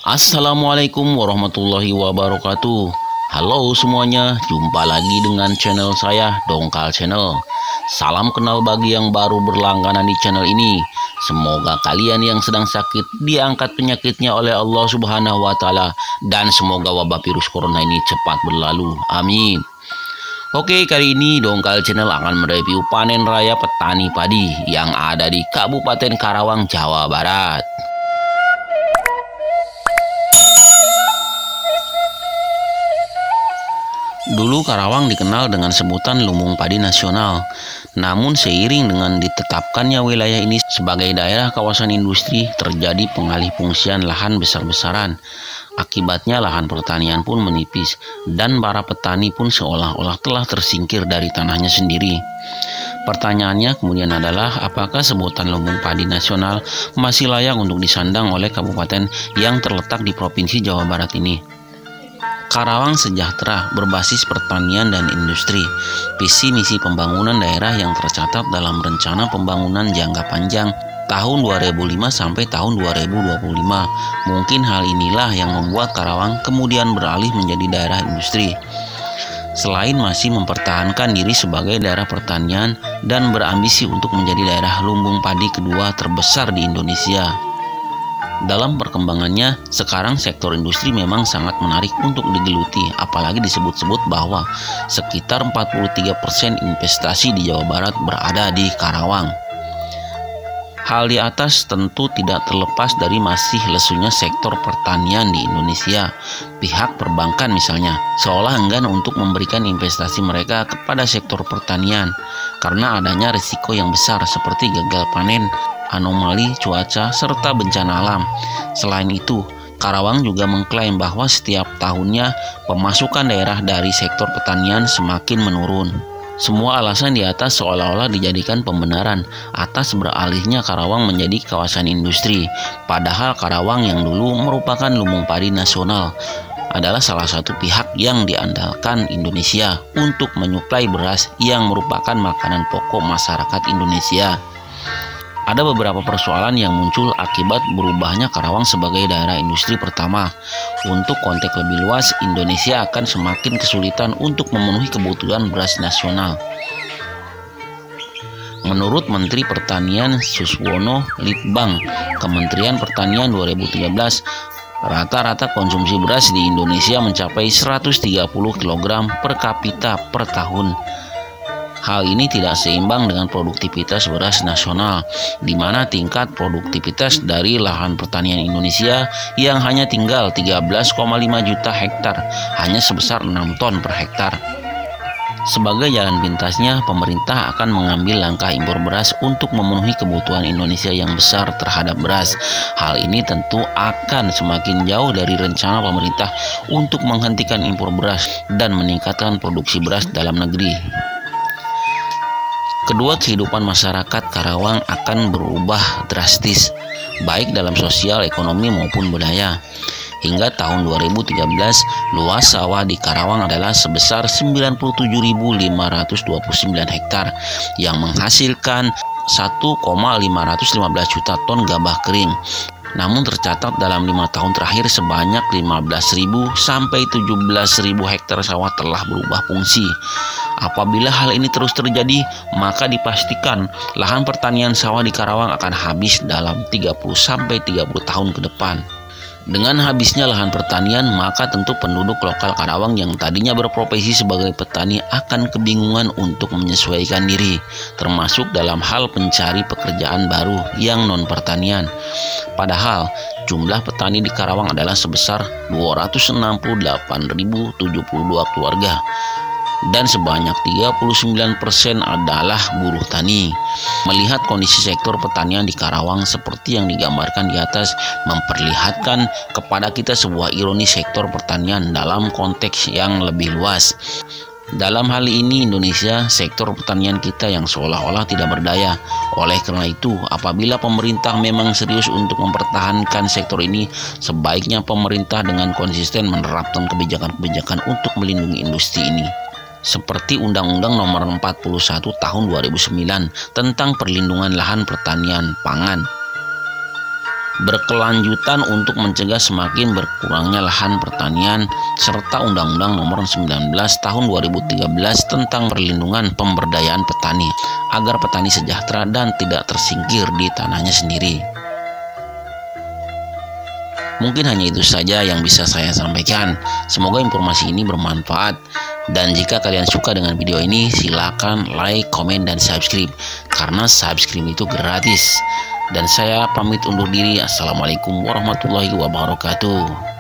Assalamualaikum warahmatullahi wabarakatuh. Halo semuanya, jumpa lagi dengan channel saya, Dongkal Channel. Salam kenal bagi yang baru berlangganan di channel ini. Semoga kalian yang sedang sakit diangkat penyakitnya oleh Allah Subhanahu wa Ta'ala, dan semoga wabah virus corona ini cepat berlalu. Amin. Oke, kali ini Dongkal Channel akan mereview panen raya petani padi yang ada di Kabupaten Karawang, Jawa Barat. Dulu Karawang dikenal dengan sebutan lumbung padi nasional. Namun seiring dengan ditetapkannya wilayah ini sebagai daerah kawasan industri, terjadi pengalih fungsian lahan besar-besaran. Akibatnya lahan pertanian pun menipis dan para petani pun seolah-olah telah tersingkir dari tanahnya sendiri. Pertanyaannya kemudian adalah, apakah sebutan lumbung padi nasional masih layak untuk disandang oleh kabupaten yang terletak di Provinsi Jawa Barat ini? Karawang sejahtera berbasis pertanian dan industri. Visi misi pembangunan daerah yang tercatat dalam Rencana Pembangunan Jangka Panjang tahun 2005 sampai tahun 2025. Mungkin hal inilah yang membuat Karawang kemudian beralih menjadi daerah industri. Selain masih mempertahankan diri sebagai daerah pertanian dan berambisi untuk menjadi daerah lumbung padi kedua terbesar di Indonesia. Dalam perkembangannya, sekarang sektor industri memang sangat menarik untuk digeluti, apalagi disebut-sebut bahwa sekitar 43% investasi di Jawa Barat berada di Karawang. Hal di atas tentu tidak terlepas dari masih lesunya sektor pertanian di Indonesia. Pihak perbankan misalnya, seolah enggan untuk memberikan investasi mereka kepada sektor pertanian karena adanya risiko yang besar seperti gagal panen, anomali cuaca, serta bencana alam. Selain itu, Karawang juga mengklaim bahwa setiap tahunnya pemasukan daerah dari sektor pertanian semakin menurun. Semua alasan di atas seolah-olah dijadikan pembenaran atas beralihnya Karawang menjadi kawasan industri. Padahal Karawang yang dulu merupakan lumbung padi nasional adalah salah satu pihak yang diandalkan Indonesia untuk menyuplai beras yang merupakan makanan pokok masyarakat Indonesia. Ada beberapa persoalan yang muncul akibat berubahnya Karawang sebagai daerah industri pertama. Untuk konteks lebih luas, Indonesia akan semakin kesulitan untuk memenuhi kebutuhan beras nasional. Menurut Menteri Pertanian Suswono Litbang, Kementerian Pertanian 2013, rata-rata konsumsi beras di Indonesia mencapai 130 kg per kapita per tahun. Hal ini tidak seimbang dengan produktivitas beras nasional, di mana tingkat produktivitas dari lahan pertanian Indonesia yang hanya tinggal 13,5 juta hektar, hanya sebesar 6 ton per hektar. Sebagai jalan pintasnya, pemerintah akan mengambil langkah impor beras untuk memenuhi kebutuhan Indonesia yang besar terhadap beras. Hal ini tentu akan semakin jauh dari rencana pemerintah untuk menghentikan impor beras dan meningkatkan produksi beras dalam negeri. Kedua kehidupan masyarakat Karawang akan berubah drastis, baik dalam sosial, ekonomi maupun budaya. Hingga tahun 2013, luas sawah di Karawang adalah sebesar 97.529 hektar yang menghasilkan 1,515 juta ton gabah kering. Namun tercatat dalam 5 tahun terakhir sebanyak 15.000 sampai 17.000 hektar sawah telah berubah fungsi. Apabila hal ini terus terjadi, maka dipastikan lahan pertanian sawah di Karawang akan habis dalam 30 sampai 30 tahun ke depan. Dengan habisnya lahan pertanian, maka tentu penduduk lokal Karawang yang tadinya berprofesi sebagai petani akan kebingungan untuk menyesuaikan diri, termasuk dalam hal mencari pekerjaan baru yang non-pertanian. Padahal, jumlah petani di Karawang adalah sebesar 268.072 keluarga. Dan sebanyak 39% adalah buruh tani. Melihat kondisi sektor pertanian di Karawang seperti yang digambarkan di atas memperlihatkan kepada kita sebuah ironi sektor pertanian dalam konteks yang lebih luas. Dalam hal ini Indonesia, sektor pertanian kita yang seolah-olah tidak berdaya. Oleh karena itu, apabila pemerintah memang serius untuk mempertahankan sektor ini, sebaiknya pemerintah dengan konsisten menerapkan kebijakan-kebijakan untuk melindungi industri ini. Seperti Undang-Undang Nomor 41 Tahun 2009 tentang Perlindungan Lahan Pertanian Pangan. berkelanjutan untuk mencegah semakin berkurangnya lahan pertanian, serta Undang-Undang Nomor 19 Tahun 2013 tentang perlindungan pemberdayaan petani agar petani sejahtera dan tidak tersingkir di tanahnya sendiri. Mungkin hanya itu saja yang bisa saya sampaikan. Semoga informasi ini bermanfaat. Dan jika kalian suka dengan video ini, silakan like, komen, dan subscribe. Karena subscribe itu gratis. Dan saya pamit undur diri. Assalamualaikum warahmatullahi wabarakatuh.